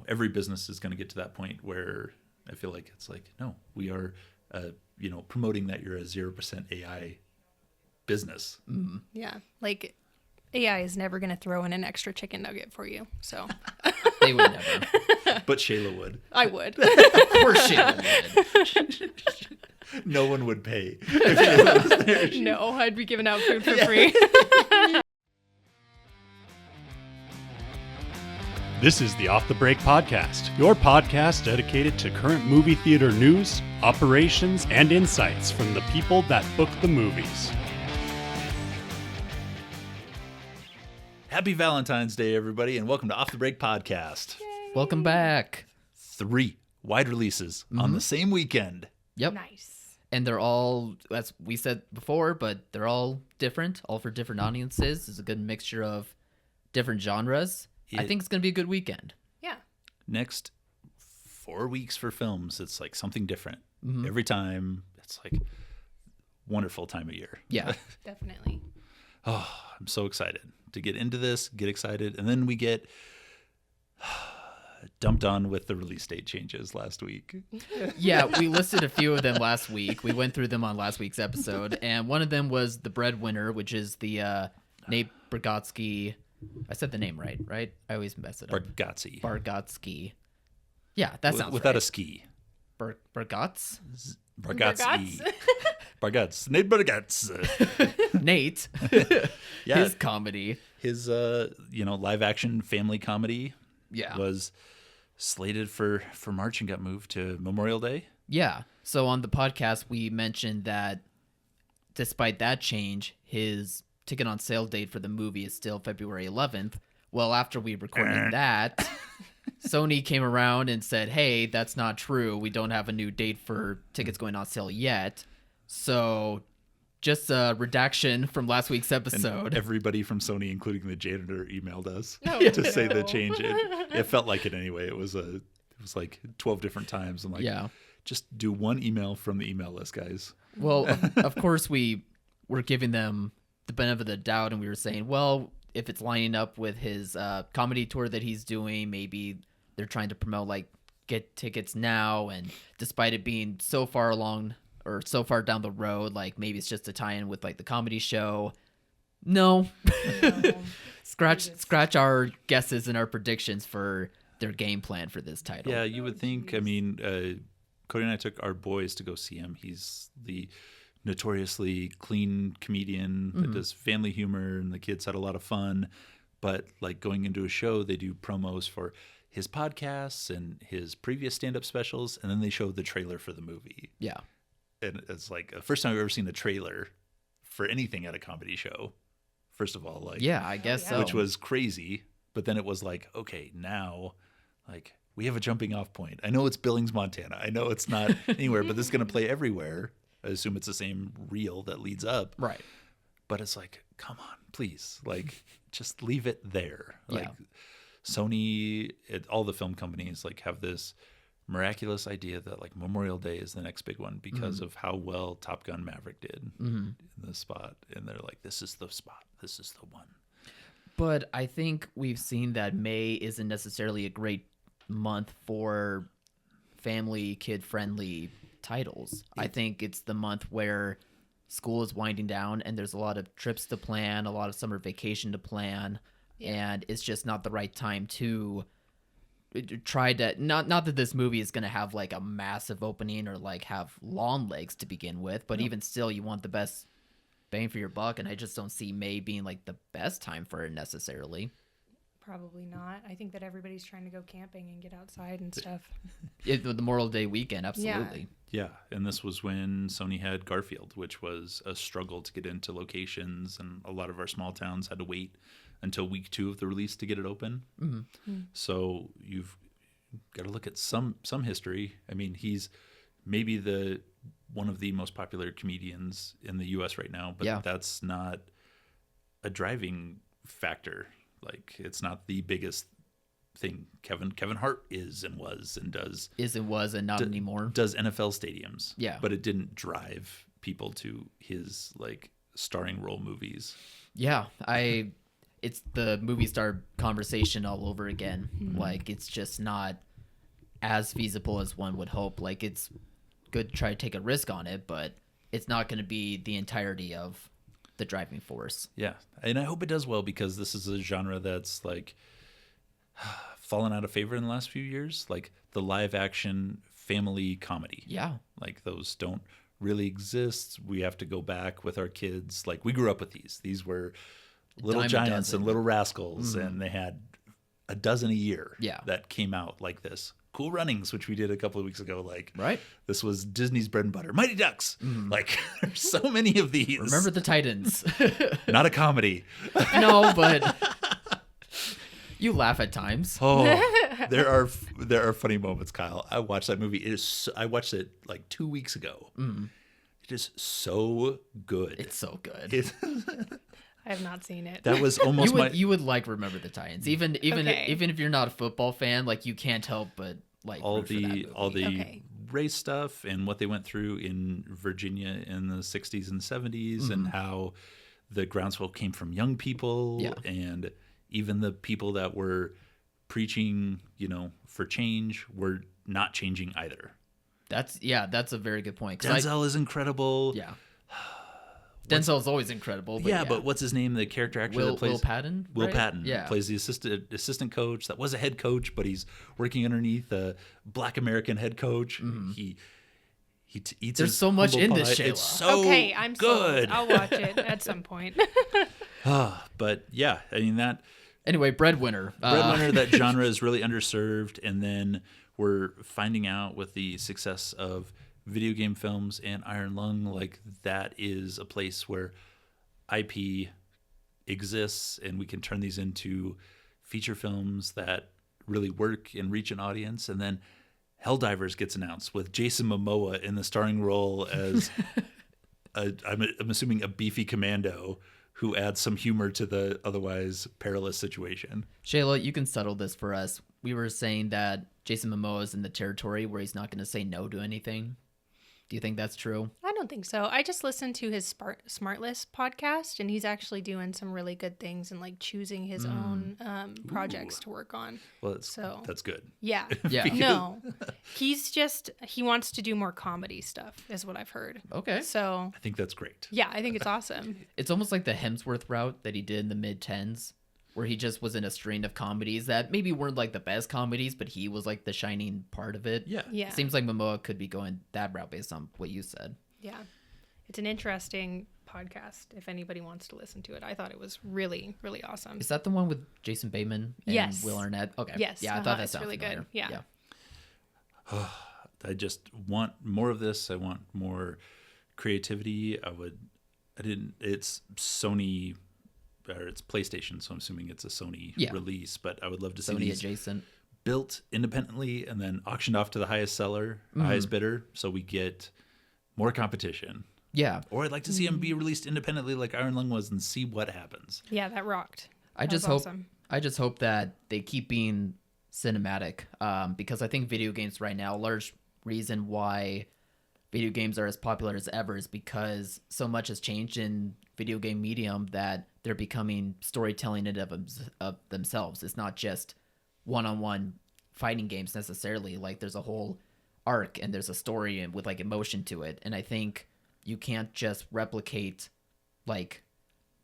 every business is going to get to that point where I feel like it's like, no, we are, promoting that you're a 0% AI business. Mm-hmm. Yeah. Like AI is never going to throw in an extra chicken nugget for you. So They would never. But Shayla would. I would. Of course Shayla would. No one would pay. If Shayla was there. No, I'd be giving out food for free. This is the Off the Break Podcast, your podcast dedicated to current movie theater news, operations, and insights from the people that book the movies. Happy Valentine's Day, everybody, and welcome to Off the Break Podcast. Welcome back. 3 wide releases on the same weekend. Yep. Nice. And they're all, as we said before, but they're all different, all for different audiences. It's a good mixture of different genres. I think it's going to be a good weekend. Yeah. Next 4 weeks for films, it's like something different. Every time, it's like wonderful time of year. Yeah. Definitely. Oh, I'm so excited to get into this, get excited. And then we get dumped on with the release date changes last week. Yeah, we listed a few of them last week. We went through them on last week's episode. And one of them was The Breadwinner, which is the Nate Bargatze. I said the name right? I always mess it up. Bargatze. Yeah, that sounds without right. a ski. Bargatze? Bargatze. Bargatze. Nate Bargatze. Nate. Yeah. His comedy. His live action family comedy Yeah. was slated for March and got moved to Memorial Day. Yeah. So on the podcast, we mentioned that despite that change, his ticket on sale date for the movie is still February 11th. Well, after we recorded that, Sony came around and said, hey, that's not true. We don't have a new date for tickets going on sale yet. So just a redaction from last week's episode. And everybody from Sony, including the janitor, emailed us No, to say the no. change. It felt like it anyway. It was like 12 different times. I'm like, Yeah. just do one email from the email list, guys. Well, of course, we were giving them the benefit of the doubt, and we were saying, well, if it's lining up with his comedy tour that he's doing, maybe they're trying to promote, like, get tickets now, and despite it being so far along or so far down the road, like, maybe it's just a tie-in with, like, the comedy show. No. Scratch our guesses and our predictions for their game plan for this title. Yeah, you would think. I mean, Cody and I took our boys to go see him. He's the notoriously clean comedian that does family humor, and the kids had a lot of fun. But like going into a show, they do promos for his podcasts and his previous stand-up specials, and then they show the trailer for the movie. Yeah. And it's like the first time I've ever seen a trailer for anything at a comedy show. First of all, like, Yeah, I guess so. which was crazy. But then it was like, okay, now, like, we have a jumping off point. I know it's Billings, Montana. I know it's not anywhere, but this is going to play everywhere. I assume it's the same reel that leads up. Right. But it's like, come on, please. Like, just leave it there. Like, Yeah. Sony, all the film companies, like, have this miraculous idea that, like, Memorial Day is the next big one because of how well Top Gun Maverick did in the spot. And they're like, this is the spot. This is the one. But I think we've seen that May isn't necessarily a great month for family, kid-friendly titles. I think it's the month where school is winding down and there's a lot of trips to plan, a lot of summer vacation to plan, and it's just not the right time to try to not that this movie is going to have like a massive opening or like have long legs to begin with, but even still you want the best bang for your buck, and I just don't see May being like the best time for it necessarily. Probably not. I think that everybody's trying to go camping and get outside and stuff. The Memorial Day weekend, absolutely. Yeah, and this was when Sony had Garfield, which was a struggle to get into locations, and a lot of our small towns had to wait until week 2 of the release to get it open. So you've got to look at some history. I mean, he's maybe one of the most popular comedians in the U.S. right now, but that's not a driving factor. Like, it's not the biggest thing. Kevin Hart is and was and does. Is and was and not anymore. Does NFL stadiums. Yeah. But it didn't drive people to his, like, starring role movies. Yeah, it's the movie star conversation all over again. Like, it's just not as feasible as one would hope. Like, it's good to try to take a risk on it, but it's not going to be the entirety of the driving force. Yeah, and I hope it does well, because this is a genre that's like fallen out of favor in the last few years, like the live action family comedy. Yeah. Like, those don't really exist. We have to go back with our kids. Like, we grew up with these were Little Dime a Giants dozen. and Little Rascals, and they had a dozen a year Yeah. that came out like this. Cool Runnings, which we did a couple of weeks ago. Like, Right. this was Disney's bread and butter. Mighty Ducks. Like, there's so many of these. Remember the Titans. Not a comedy. No, but you laugh at times. Oh, there are funny moments, Kyle. I watched that movie. I watched it like 2 weeks ago. It is so good. It's so good. I have not seen it. That was almost You would like Remember the Titans, even Okay. even if you're not a football fan. Like, you can't help but like all root for that the movie. Okay. race stuff and what they went through in Virginia in the 60s and 70s, and how the groundswell came from young people, Yeah. and even the people that were preaching, for change were not changing either. That's a very good point. 'Cause Denzel is incredible. yeah. Denzel's always incredible. But Yeah, but what's his name? The character actor that plays Will Patton. Will right? Patton Yeah. plays the assistant coach that was a head coach, but he's working underneath a Black American head coach. He eats. There's his so much humble in this, pie. It's Shayla. so Okay, I'm good. sold. I'll watch it at some point. But yeah, I mean that Anyway, Breadwinner. breadwinner, that genre is really underserved, and then we're finding out with the success of video game films and Iron Lung, like that is a place where IP exists, and we can turn these into feature films that really work and reach an audience. And then Helldivers gets announced with Jason Momoa in the starring role as I'm assuming a beefy commando who adds some humor to the otherwise perilous situation. Shayla, you can settle this for us. We were saying that Jason Momoa is in the territory where he's not going to say no to anything. Do you think that's true? I don't think so. I just listened to his Smart List podcast, and he's actually doing some really good things and like choosing his own projects to work on. Well, So- that's good. Yeah. Yeah. No, he wants to do more comedy stuff, is what I've heard. Okay. So I think that's great. yeah, I think it's awesome. It's almost like the Hemsworth route that he did in the mid-10s, where he just was in a string of comedies that maybe weren't like the best comedies, but he was like the shining part of it. Yeah. Yeah. It seems like Momoa could be going that route based on what you said. Yeah. It's an interesting podcast if anybody wants to listen to it. I thought it was really, really awesome. Is that the one with Jason Bateman and Yes. Will Arnett? Okay. Yes, Yeah, I thought that it's sounded really good. familiar. Yeah. I just want more of this. I want more creativity. It's Sony, or it's PlayStation, so I'm assuming it's a Sony release, but I would love to see Sony these adjacent. built independently and then auctioned off to the highest seller, highest bidder, so we get more competition. Yeah. Or I'd like to see them be released independently like Iron Lung was and see what happens. Yeah, that rocked. I That just was hope awesome. I just hope that they keep being cinematic, because I think video games right now, a large reason why video games are as popular as ever is because so much has changed in video game medium that they're becoming storytelling in of themselves. It's not just one-on-one fighting games necessarily. Like, there's a whole arc and there's a story and with like emotion to it, and I think you can't just replicate like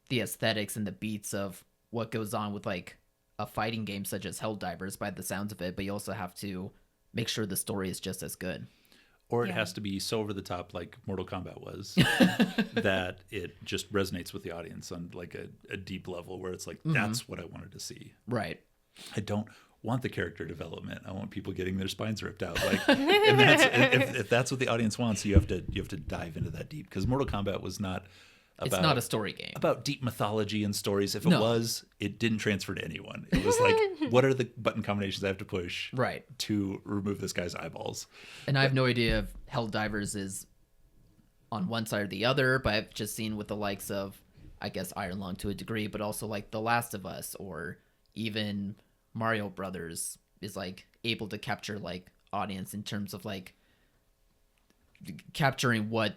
the aesthetics and the beats of what goes on with like a fighting game such as Helldivers by the sounds of it, but you also have to make sure the story is just as good. Or it Yeah. has to be so over the top like Mortal Kombat was that it just resonates with the audience on like a deep level where it's like, that's what I wanted to see. Right. I don't want the character development. I want people getting their spines ripped out. Like, and that's if that's what the audience wants, you have to dive into that deep, because Mortal Kombat was not about, It's not a story game. about deep mythology and stories. If it No. was, it didn't transfer to anyone. It was like, what are the button combinations I have to push Right. to remove this guy's eyeballs? And I have no idea if Helldivers is on one side or the other, but I've just seen with the likes of, I guess, Iron Lung to a degree, but also like The Last of Us or even Mario Brothers is like able to capture like audience in terms of like capturing what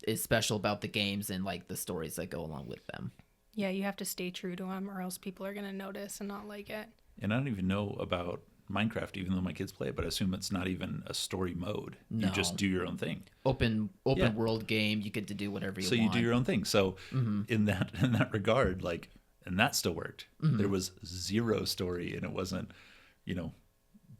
is special about the games and like the stories that go along with them. Yeah, you have to stay true to them, or else people are gonna notice and not like it. And I don't even know about Minecraft, even though my kids play it, but I assume it's not even a story mode. No. You just do your own thing. Open Yeah. world game. You get to do whatever you So want. you do your own thing. So in that regard, like, and that still worked. There was zero story, and it wasn't,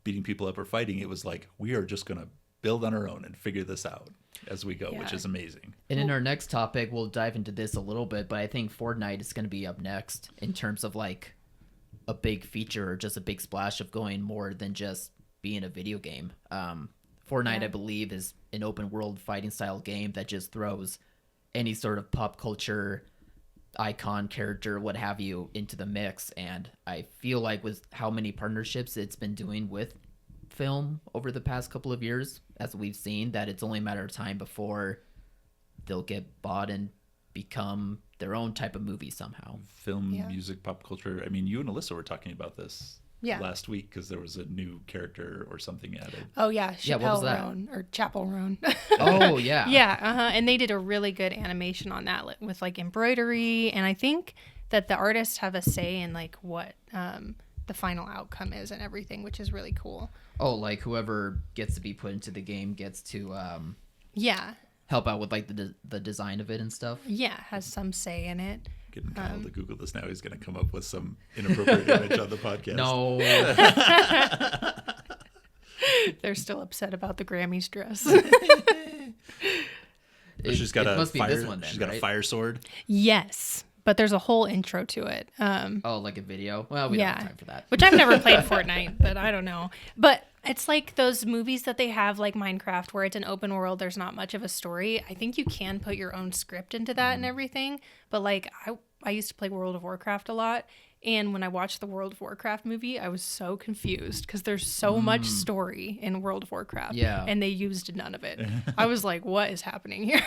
beating people up or fighting. It was like, we are just gonna build on our own and figure this out as we go, which is amazing. And in our next topic, we'll dive into this a little bit, but I think Fortnite is going to be up next in terms of like a big feature or just a big splash of going more than just being a video game. Fortnite, I believe, is an open world fighting style game that just throws any sort of pop culture icon, character, what have you, into the mix. And I feel like with how many partnerships it's been doing with film over the past couple of years, as we've seen, that it's only a matter of time before they'll get bought and become their own type of movie somehow. Film, music, pop culture. I mean, you and Alyssa were talking about this last week because there was a new character or something added. Oh yeah, Yeah, what was Chappelle that? Roan or Chapel Roan. Oh yeah. Yeah, and they did a really good animation on that with like embroidery, and I think that the artists have a say in like what the final outcome is and everything, which is really cool. Oh, like whoever gets to be put into the game gets to Yeah, help out with like the design of it and stuff. yeah, has some say in it. Getting Kyle to Google this now. He's going to come up with some inappropriate image on the podcast. No. They're still upset about the Grammys dress. She's got it a must be fire. this one then, She's got a right? fire sword. Yes, but there's a whole intro to it. Oh, like a video? Well, we don't have time for that. Which I've never played Fortnite, but I don't know. But it's like those movies that they have, like Minecraft, where it's an open world. There's not much of a story. I think you can put your own script into that and everything. But like I used to play World of Warcraft a lot. And when I watched the World of Warcraft movie, I was so confused because there's so much story in World of Warcraft. Yeah. And they used none of it. I was like, what is happening here?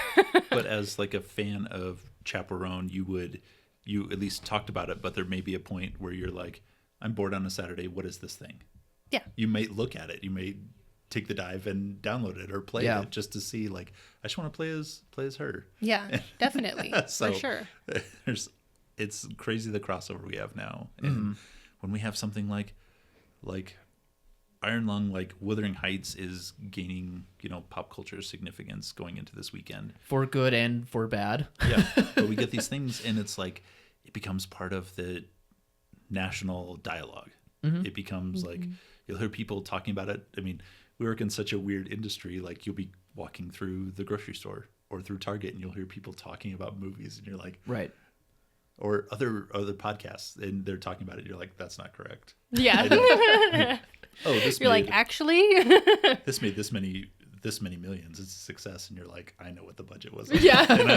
But as like a fan of Chaperone, you at least talked about it, but there may be a point where you're like, I'm bored on a Saturday. What is this thing? Yeah. You may look at it. You may take the dive and download it or play it just to see, like, I just want to play as her. Yeah, definitely. So, for sure. It's crazy the crossover we have now. And when we have something like Iron Lung, like Wuthering Heights is gaining, pop culture significance going into this weekend. For good and for bad. Yeah. But we get these things and it's like, it becomes part of the national dialogue. It becomes like, you'll hear people talking about it. I mean, we work in such a weird industry. Like you'll be walking through the grocery store or through Target and you'll hear people talking about movies and you're like, Right. or other podcasts and they're talking about it. You're like, that's not correct. Yeah. This You're like, actually? this made this many millions. It's a success. And you're like, I know what the budget was. Yeah. And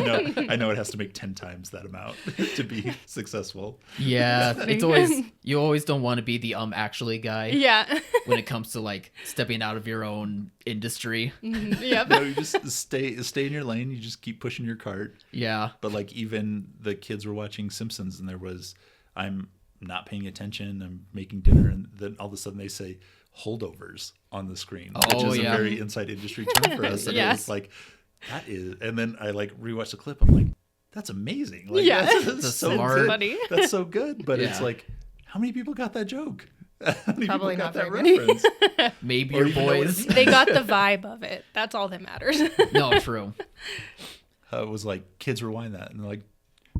I know it has to make 10 times that amount to be successful. Yeah. It's always, you always don't want to be the actually guy. Yeah. When it comes to like stepping out of your own industry. Yep. No, you just stay in your lane. You just keep pushing your cart. Yeah. But like even the kids were watching Simpsons and I'm not paying attention. I'm making dinner. And then all of a sudden they say holdovers on the screen, which is a very inside industry term for us. And it was like, that is, and then I like rewatched the clip. I'm like, that's amazing. Like, Yeah. that's so smart. good. Funny. That's so good. But it's Yeah. like, how many people got that joke? How many Probably people not got that very many. reference? Maybe Or your even know what boys. They got the vibe of it. That's all that matters. No, true. It was like kids rewind that and they're like,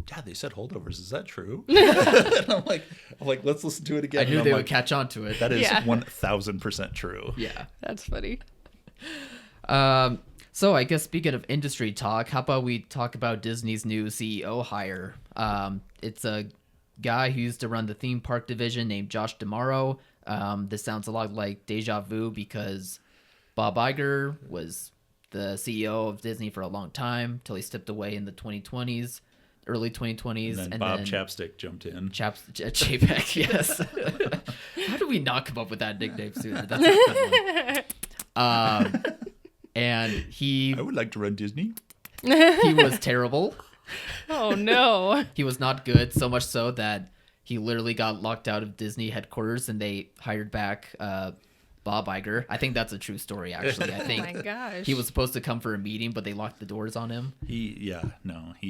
Dad, they said holdovers. Is that true? And I'm like, let's listen to it again. I knew And I'm they like, would catch on to it. That is Yeah. 1000% true. Yeah. That's funny. So I guess speaking of industry talk, how about we talk about Disney's new CEO hire? It's a guy who used to run the theme park division named Josh D'Amaro. This sounds a lot like Deja Vu because Bob Iger was the CEO of Disney for a long time till he stepped away in the 2020s, early 2020s. And then Bob Chapstick jumped in. Chapek, yes. How do we not come up with that nickname sooner? That's a good one. And he I would like to run Disney. was terrible. Oh, no. He was not good, so much so that he literally got locked out of Disney headquarters and they hired back Bob Iger. I think that's a true story, actually. I Oh, think my gosh. he was supposed to come for a meeting, but they locked the doors on him. He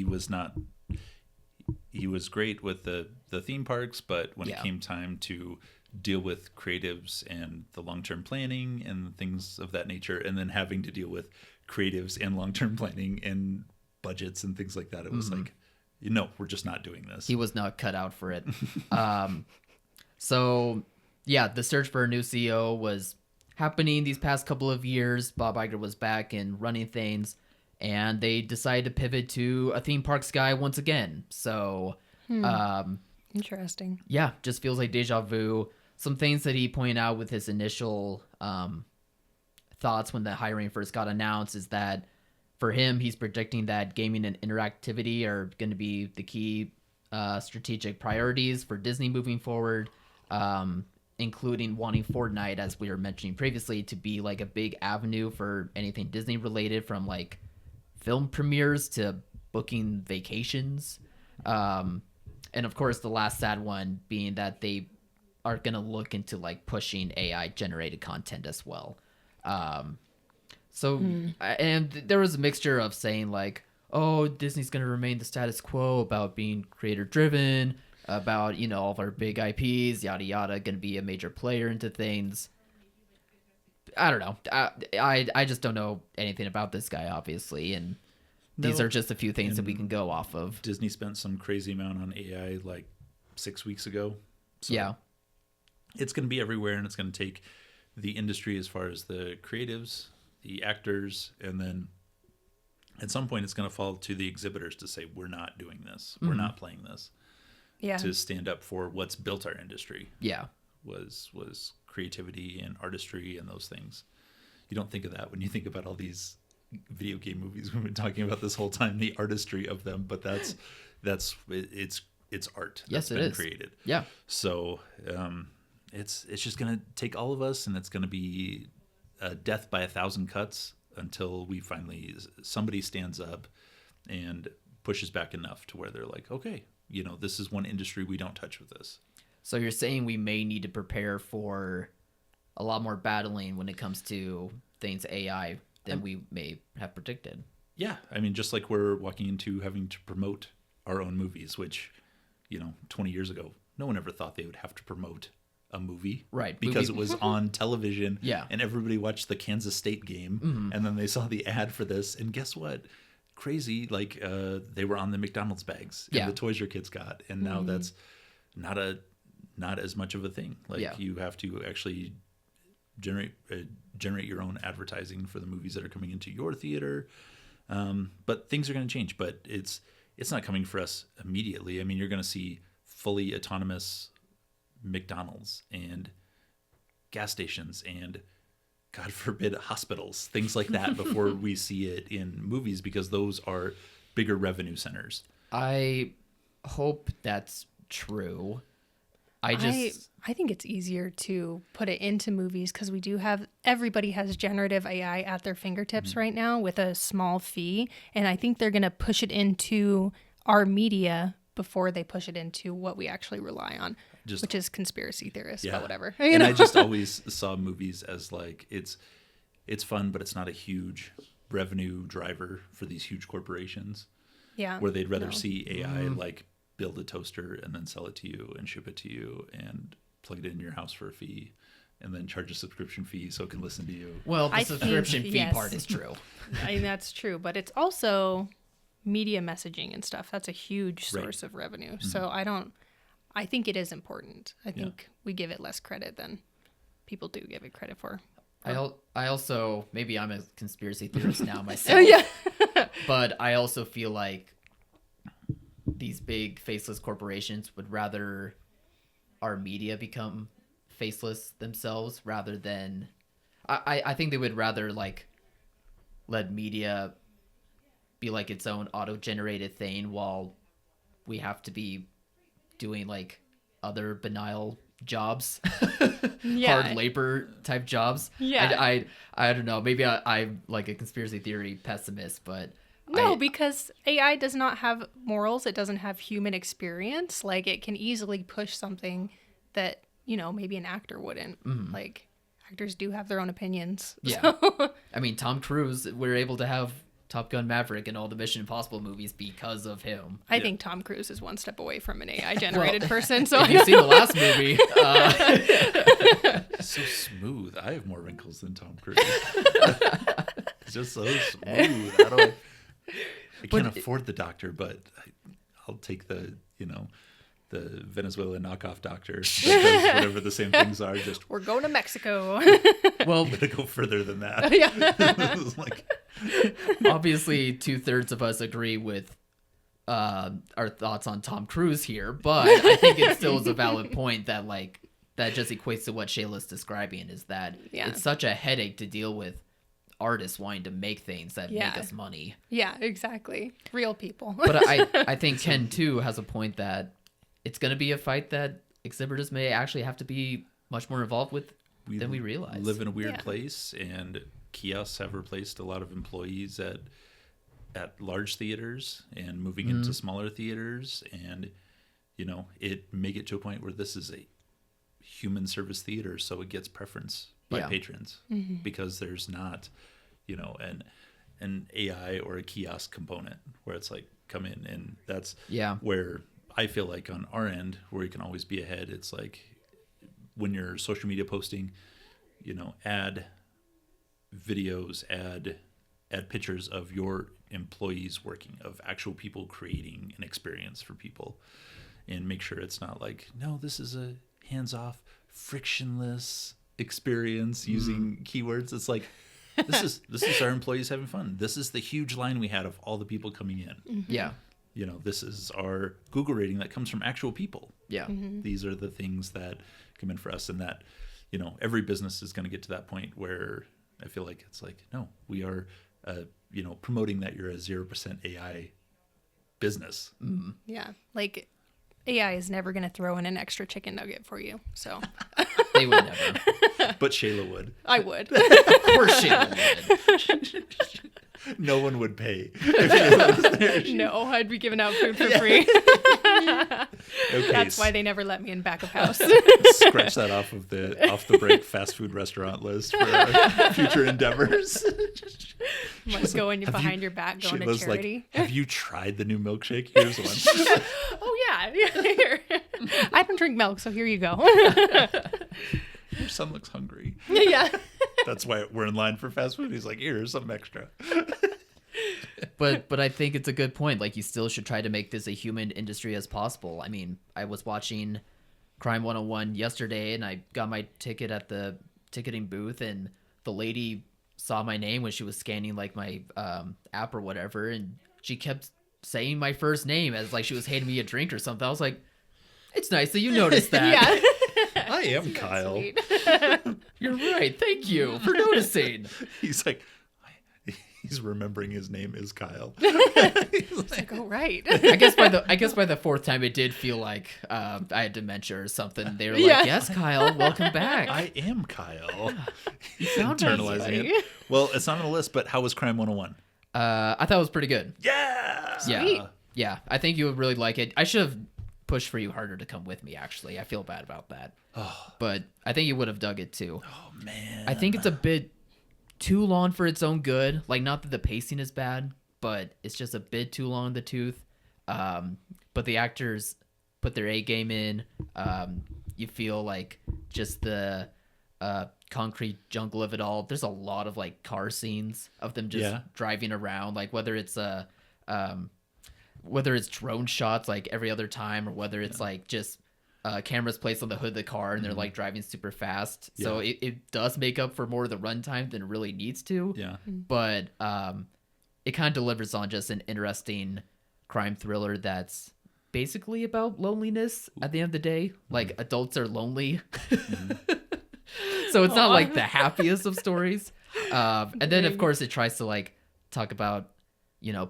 was not. he was great with the theme parks, but when it Yeah. came time to deal with creatives and the long-term planning and things of that nature, and then having to deal with creatives and long-term planning and budgets and things like that, it was like, we're just not doing this. He was not cut out for it. So yeah, the search for a new CEO was happening these past couple of years. Bob Iger was back and running things, and they decided to pivot to a theme parks guy once again. So Interesting. yeah, just feels like deja vu. Some things that he pointed out with his initial thoughts when the hiring first got announced is that for him, he's predicting that gaming and interactivity are going to be the key strategic priorities for Disney moving forward, including wanting Fortnite, as we were mentioning previously, to be like a big avenue for anything Disney related, from like film premieres to booking vacations. And of course, the last sad one being that they are going to look into like pushing AI generated content as well. And there was a mixture of saying like, oh, Disney's going to remain the status quo about being creator driven, about, all of our big IPs, yada, yada, going to be a major player into things. I don't know. I just don't know anything about this guy, obviously. And these are just a few things that we can go off of. Disney spent some crazy amount on AI like 6 weeks ago. So Yeah. it's going to be everywhere, and it's going to take the industry as far as the creatives, the actors, and then at some point it's going to fall to the exhibitors to say, we're not doing this. We're not playing this. Yeah. To stand up for what's built our industry. Yeah. Was creativity and artistry and those things. You don't think of that when you think about all these video game movies we've been talking about this whole time, the artistry of them, but it's art Yes, that's it been is. created. Yeah. So it's just going to take all of us, and it's going to be a death by 1,000 cuts until somebody stands up and pushes back enough to where they're like, okay, this is one industry we don't touch with this. So you're saying we may need to prepare for a lot more battling when it comes to things AI than we may have predicted. Yeah, I mean, just like we're walking into having to promote our own movies, which, 20 years ago, no one ever thought they would have to promote a movie. Right. Because it was on television. Yeah. And everybody watched the Kansas State game. And then they saw the ad for this. And guess what? Crazy. Like, they were on the McDonald's bags and the toys your kids got. And now that's not as much of a thing. Like, you have to actually generate your own advertising for the movies that are coming into your theater. But things are going to change. But it's not coming for us immediately. I mean, you're going to see fully autonomous McDonald's and gas stations and, God forbid, hospitals, things like that before we see it in movies, because those are bigger revenue centers. I hope that's true. I think it's easier to put it into movies because everybody has generative AI at their fingertips right now with a small fee. And I think they're going to push it into our media before they push it into what we actually rely on, which is conspiracy theorists, but whatever. And I just always saw movies as like, it's fun, but it's not a huge revenue driver for these huge corporations. Yeah. Where they'd rather see AI like build a toaster and then sell it to you and ship it to you and plug it in your house for a fee and then charge a subscription fee so it can listen to you. Well, the subscription fee part is true. I mean, that's true, but it's also media messaging and stuff. That's a huge source of revenue. So I think it is important. I think we give it less credit than people do give it credit for. I also, maybe I'm a conspiracy theorist now myself. But I also feel like these big faceless corporations would rather our media become faceless themselves rather than I think they would rather like let media be like its own auto-generated thing while we have to be doing like other banal jobs, hard labor type jobs. I don't know, maybe I'm like a conspiracy theory pessimist, but no, because AI does not have morals. It doesn't have human experience. Like, it can easily push something that, maybe an actor wouldn't. Like, actors do have their own opinions. Yeah. So. I mean, Tom Cruise, we're able to have Top Gun Maverick and all the Mission Impossible movies because of him. I think Tom Cruise is one step away from an AI generated person. So If you've seen the last movie, So smooth. I have more wrinkles than Tom Cruise. It's just so smooth. I can't afford the doctor, but I'll take the Venezuela knockoff doctor that does whatever the same things are. Just we're going to Mexico. well, to go further than that. Yeah. Like, obviously 2/3 of us agree with our thoughts on Tom Cruise here, but I think it still is a valid point that like that just equates to what Shayla's describing, is that it's such a headache to deal with artists wanting to make things that make us money. Yeah, exactly. Real people. But I think Ken too has a point that it's going to be a fight that exhibitors may actually have to be much more involved with than we realize. Live in a weird place, and kiosks have replaced a lot of employees at large theaters and moving into smaller theaters, and it may get to a point where this is a human service theater, so it gets preference by patrons because there's not an AI or a kiosk component where it's like come in, and that's where I feel like on our end where you can always be ahead. It's like when you're social media posting, add videos, add pictures of your employees working, of actual people creating an experience for people, and make sure it's not like, no, this is a hands-off, frictionless experience using keywords. It's like, this is our employees having fun. This is the huge line we had of all the people coming in. Yeah. This is our Google rating that comes from actual people. Yeah. These are the things that come in for us, and that, every business is going to get to that point where I feel like it's like, no, we are, promoting that you're a 0% AI business. Yeah. Like AI is never going to throw in an extra chicken nugget for you. So They would never. But Shayla would. I would. Of course Shayla would. No one would pay if Shayla was there. No, I'd be giving out food for free. Okay, That's why they never let me in back of house. scratch that off the break fast food restaurant list for our future endeavors. Must go in behind your back going to Shayla's charity. Like, have you tried the new milkshake? Here's one. Oh yeah. Here. I don't drink milk, so here you go. Your son looks hungry. Yeah. That's why we're in line for fast food. He's like, here's something extra. But I think it's a good point. Like, you still should try to make this a human industry as possible. I mean, I was watching Crime 101 yesterday, and I got my ticket at the ticketing booth, and the lady saw my name when she was scanning like my app or whatever, and she kept saying my first name as like she was handing me a drink or something. I was like, it's nice that you noticed that. Yeah. I am Kyle. Sweet. You're right. Thank you for noticing. He's like, he's remembering his name is Kyle. It's like, oh right. I guess by the fourth time it did feel like I had dementia or something. They were like, yes, Kyle, welcome back. I am Kyle. You sound Internalizing it. Well, it's not on the list, but how was Crime 101? I thought it was pretty good. Yeah. Sweet. Yeah. I think you would really like it. I should have pushed for you harder to come with me, actually. I feel bad about that. But I think you would have dug it too. Oh, man. I think it's a bit too long for its own good. Like, not that the pacing is bad, but it's just a bit too long in the tooth. But the actors put their A game in. You feel like just the concrete jungle of it all. There's a lot of like car scenes of them just driving around, like whether it's drone shots like every other time, or whether it's like just cameras placed on the hood of the car and they're like driving super fast. So it does make up for more of the runtime than it really needs to. Yeah. But it kind of delivers on just an interesting crime thriller that's basically about loneliness at the end of the day. Like, adults are lonely. So it's not like the happiest of stories. And then of course it tries to like talk about,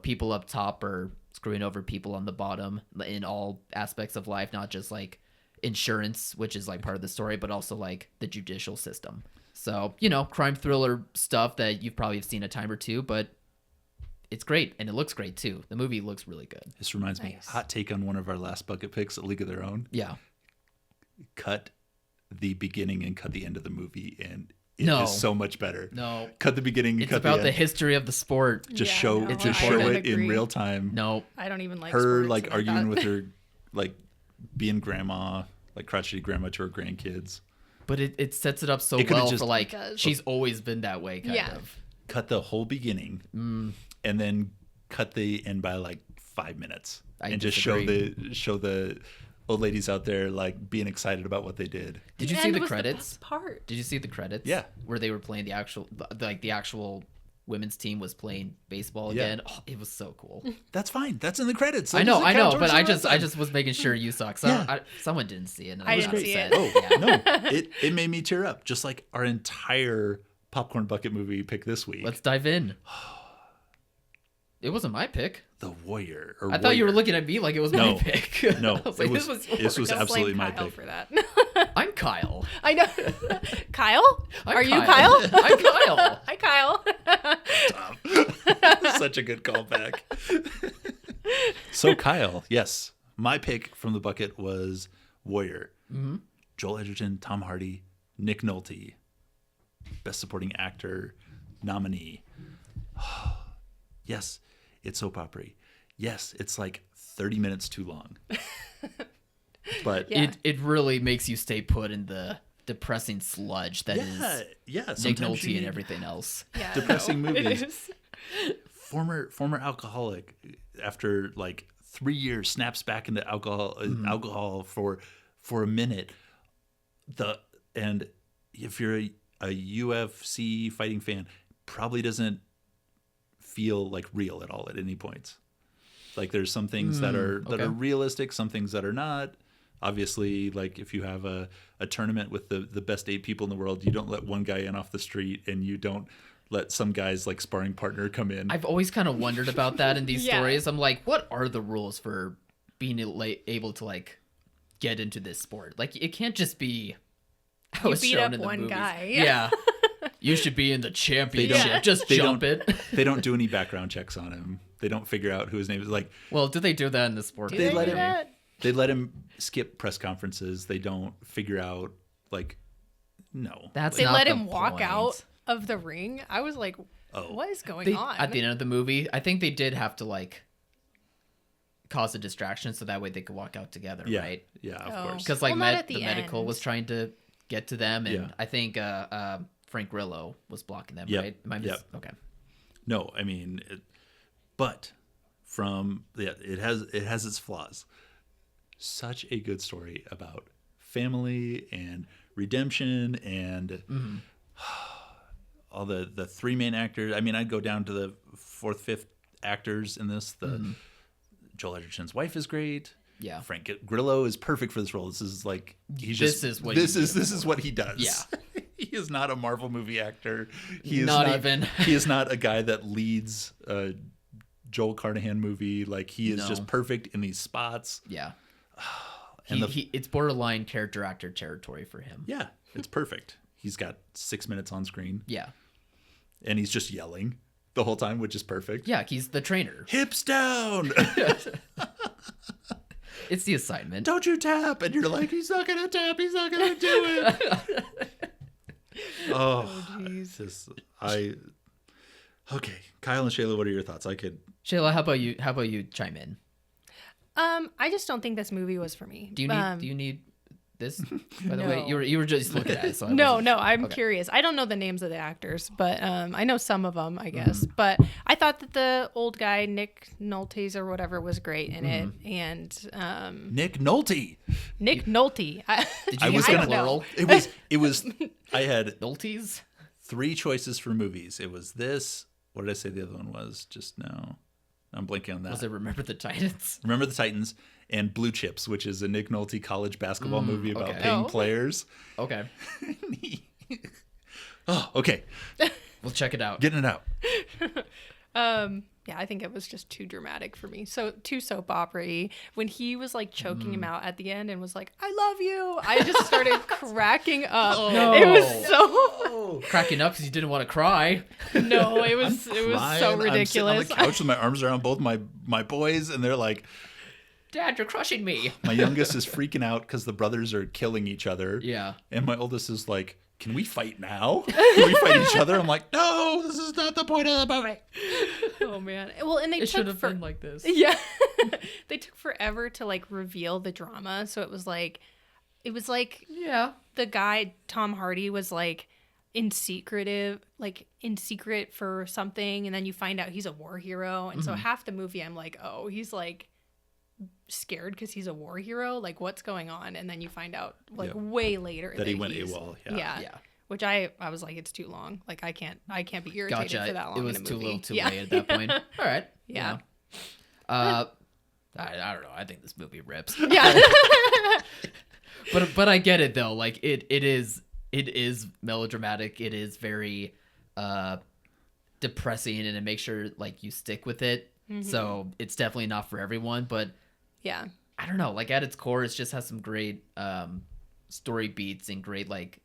people up top are screwing over people on the bottom in all aspects of life, not just like insurance, which is like part of the story, but also like the judicial system. So, crime thriller stuff that you've probably seen a time or two, but it's great, and it looks great too. The movie looks really good. This reminds me, hot take on one of our last bucket picks, A League of Their Own. Yeah. Cut the beginning and cut the end of the movie, and No. is so much better. No. Cut the beginning. It's cut about the the end. history of the sport. Just Yeah, show no, It's just I show don't it in agree. real time. No. I don't even like Her sports, like and I arguing thought- with her, like being grandma, like crotchety grandma to her grandkids. But it sets it up so It could've well just- for like It does. she's always been that way kind Yeah. of. Cut the whole beginning, and then cut the end by like 5 minutes, I and just disagree. show the old ladies out there like being excited about what they did. Did The you see end the was credits? best part. Did you see the credits? Yeah. Where they were playing the actual women's team was playing baseball Yeah. again. Oh, it was so cool. That's fine. That's in the credits. I That know, doesn't I know, count but towards I the just runtime. I just was making sure you saw. Yeah. Someone didn't see it. And I was didn't see upset. it. Oh yeah, no, it made me tear up. Just like our entire popcorn bucket movie pick this week. Let's dive in. It wasn't my pick. The Warrior. Or I thought you were Warrior. looking at me like it was No. my pick. No, I was it like, was- this this was yours. Don't absolutely blame my Kyle pick. for that. I'm Kyle. I know. Kyle? I'm Are you Kyle? I'm Kyle. Hi, Kyle. Such a good callback. So Kyle, yes, my pick from the bucket was Warrior. Mm-hmm. Joel Edgerton, Tom Hardy, Nick Nolte, Best Supporting Actor nominee. Yes, it's soap opera. Yes, it's like 30 minutes too long. But Yeah. It really makes you stay put in the depressing sludge that is yeah. Nick Sometimes you Nolte and need everything else. Yeah, depressing no, it movies. is. Former alcoholic, after like 3 years, snaps back into alcohol for a minute. And if you're a UFC fighting fan, probably doesn't feel like real at all at any points. Like there's some things that are okay. realistic, some things that are not. Obviously, like if you have a tournament with the best 8 people in the world, you don't let one guy in off the street, and you don't let some guy's like sparring partner come in. I've always kind of wondered about that in these Yeah. stories. I'm like, what are the rules for being able to like get into this sport? Like, it can't just be how You it's beat shown up in the one movies. guy. Yeah. You should be in the championship. don't- Just they jump don't- it. They don't do any background checks on him. They don't figure out who his name is. Like Well, do they do that in the sport? Do They they let do him- that? they let him skip press conferences. They don't figure out like no. That's They not let the him walk point. out of the ring. I was like, Oh. what is going They, on? at the end of the movie, I think they did have to like cause a distraction so that way they could walk out together, yeah, right? yeah, of Oh. course. Because like Well, not at the the medical end. was trying to get to them, and Yeah. I think Frank Grillo was blocking them, Yep. right? Am I Yep. Okay. No, I mean, but it has its flaws. Such a good story about family and redemption and all the 3 main actors. I mean, I'd go down to the 4th, 5th actors in this. Joel Edgerton's wife is great. Yeah. Frank Grillo is perfect for this role. This is like This is what this you is do this is what he does. Yeah. He is not a Marvel movie actor. He is Not even. He is not a guy that leads a Joel Carnahan movie. Like he is No. just perfect in these spots. Yeah. And It's borderline character actor territory for him. Yeah, it's perfect. He's got 6 minutes on screen, Yeah. and he's just yelling the whole time, which is perfect. Yeah, he's the trainer. Hips down! It's the assignment. Don't you tap? And you're like, he's not gonna tap. He's not gonna do it. Jeez. Okay, Kyle and Shayla, what are your thoughts? Shayla, how about you chime in? I just don't think this movie was for me. Do you need this? By the No. way, you were just looking at it. So I No, wasn't- no, I'm Okay. curious. I don't know the names of the actors, but I know some of them, I guess. Mm-hmm. But I thought that the old guy, Nick Nolte or whatever, was great in it. Mm-hmm. And Nick Nolte. Nick Nolte. Did you I use was the gonna. plural? It was. I had Noltes? 3 choices for movies. It was this. What did I say the other one was just now? I'm blanking on that. Was it Remember the Titans? Remember the Titans and Blue Chips, which is a Nick Nolte college basketball movie about okay. paying Oh. players. Okay. Oh, okay. We'll check it out. Getting it out. Yeah, I think it was just too dramatic for me. So too soap opera-y. When he was like choking him out at the end and was like, "I love you," I just started cracking up. No. It was so Cracking up because you didn't want to cry. no, it was so Ryan, ridiculous. I'm sitting on the couch with my arms around both my boys, and they're like, Dad, you're crushing me. my youngest is freaking out because the brothers are killing each other. Yeah. And my oldest is like, can we fight now? Can we fight each other? I'm like, no, this is not the point of the movie. Oh man. Well, and It should have been like this. Yeah. They took forever to like reveal the drama. So it was like Yeah. the guy Tom Hardy was like in secret for something, and then you find out he's a war hero, and so half the movie I'm like, oh, he's like scared because he's a war hero, like what's going on? And then you find out like way later that he went AWOL. Yeah. Which I was like, it's too long. Like I can't be irritated for that long. It was in a too movie. little too late at that point. All right. Yeah. I don't know. I think this movie rips. Yeah. But I get it though. Like it is melodramatic. It is very depressing, and it makes sure like you stick with it. So it's definitely not for everyone. But Yeah. I don't know. Like at its core, it just has some great story beats and great like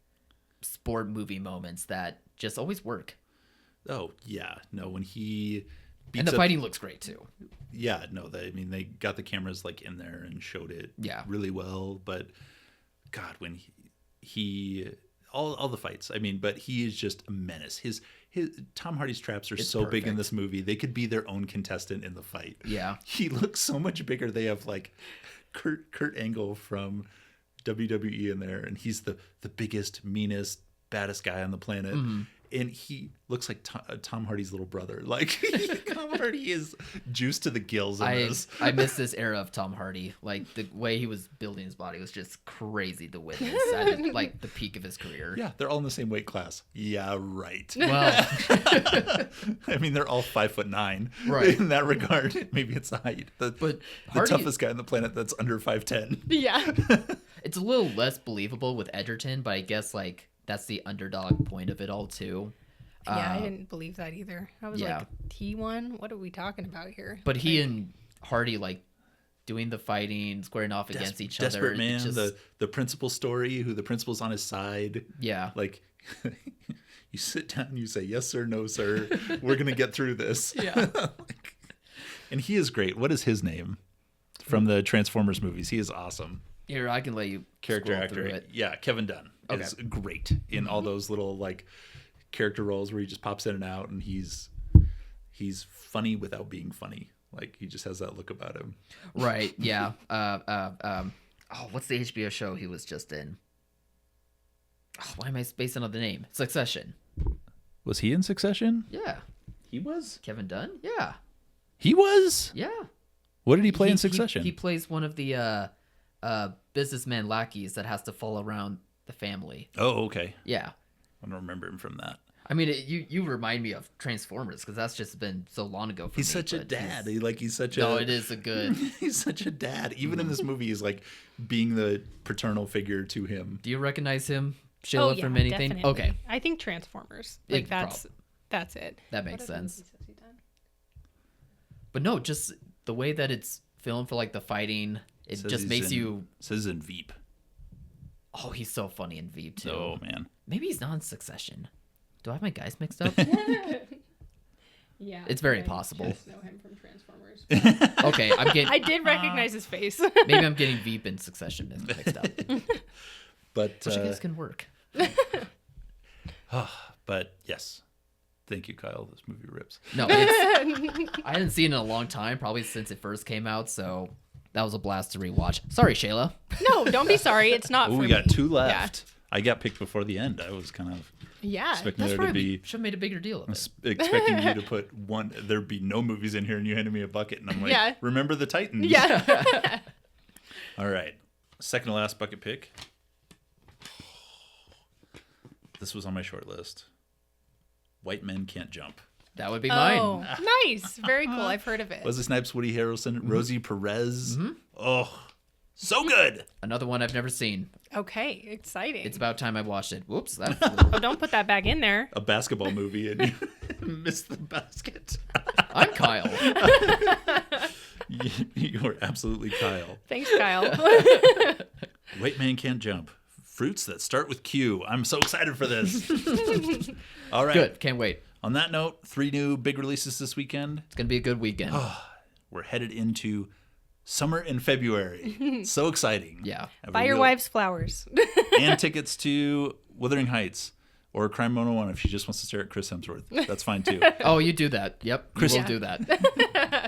sport movie moments that just always work. Oh yeah, no, when he beats And the up, fighting looks great too. Yeah, no, they got the cameras like in there and showed it really well. But God, when he all the fights, I mean, but he is just a menace. His Tom Hardy's traps are so big in this movie. They could be their own contestant in the fight. Yeah. He looks so much bigger. They have like Kurt Angle from WWE in there, and he's the biggest, meanest, baddest guy on the planet. And he looks like Tom Hardy's little brother. Like Tom Hardy is juiced to the gills in this. I miss this era of Tom Hardy. Like the way he was building his body was just crazy to witness at like the peak of his career. Yeah, they're all in the same weight class. Yeah, right. Well, I mean, they're all 5'9". Right. In that regard, maybe it's the height. But the Hardy, toughest guy on the planet that's under 5'10". Yeah. It's a little less believable with Edgerton, but I guess like that's the underdog point of it all too. Yeah, I didn't believe that either. I was yeah. like, T1? What are we talking about here? But he and Hardy like doing the fighting, squaring off against each other. Desperate man, just, the principal story, who the principal's on his side. Yeah. Like, you sit down and you say, yes, sir, no, sir. We're going to get through this. Yeah. And he is great. What is his name? From the Transformers movies. He is awesome. Here, I can let you Character scroll actor. through it. Yeah, Kevin Dunn is great in all those little like character roles where he just pops in and out, and he's funny without being funny. Like he just has that look about him. Right. Yeah. What's the HBO show he was just in? Oh, why am I spacing on the name? Succession. Was he in Succession? Yeah. He was. Kevin Dunn? Yeah. He was? Yeah. What did he play in Succession? He plays one of the businessman lackeys that has to follow around the family. Oh, okay. Yeah. I don't remember him from that. I mean, you remind me of Transformers because that's just been so long ago for me. He's such a dad. He's such a... No, it is a good... He's such a dad. Even in this movie, he's like being the paternal figure to him. Do you recognize him, Shayla, from anything? Definitely. Okay. I think Transformers. Like that's it. That makes sense. But no, just the way that it's filmed for like the fighting, it just makes you... Says in Veep. Oh, he's so funny in Veep too. Oh, man. Maybe he's not in Succession. Do I have my guys mixed up? Yeah. It's very possible. I know him from Transformers. Okay, I'm getting... I did recognize his face. Maybe I'm getting Veep and Succession mixed up. But Which I guess can work. But yes. Thank you, Kyle. This movie rips. No, I hadn't seen it in a long time, probably since it first came out, so that was a blast to rewatch. Sorry, Shayla. No, don't be sorry. It's not for we me. got two left. Yeah. I got picked before the end. I was kind of expecting That's there right. to be... Should have made a bigger deal of it. Expecting you to put one... There'd be no movies in here, and you handed me a bucket, and I'm like, remember the Titans? Yeah. All right. Second to last bucket pick. This was on my short list. White Men Can't Jump. That would be mine. Oh, nice. Very cool. I've heard of it. Wesley Snipes, Woody Harrelson, Rosie Perez. Oh, so good. Another one I've never seen. Okay, exciting. It's about time I watched it. Whoops. That Oh, don't put that back in there. A basketball movie, and you missed the basket. I'm Kyle. You were absolutely Kyle. Thanks, Kyle. White Man Can't Jump. Fruits that start with Q. I'm so excited for this. All right. Good. Can't wait. On that note, 3 new big releases this weekend. It's going to be a good weekend. We're headed into summer in February. So exciting. Yeah. Have a Buy your real- wives flowers. And tickets to Wuthering Heights or Crime 101 if she just wants to stare at Chris Hemsworth. That's fine too. Oh, you do that. Yep. Chris- You will do that.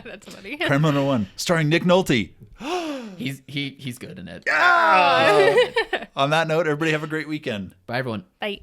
That's funny. Crime 101 starring Nick Nolte. He's good in it. On that note, everybody have a great weekend. Bye, everyone. Bye.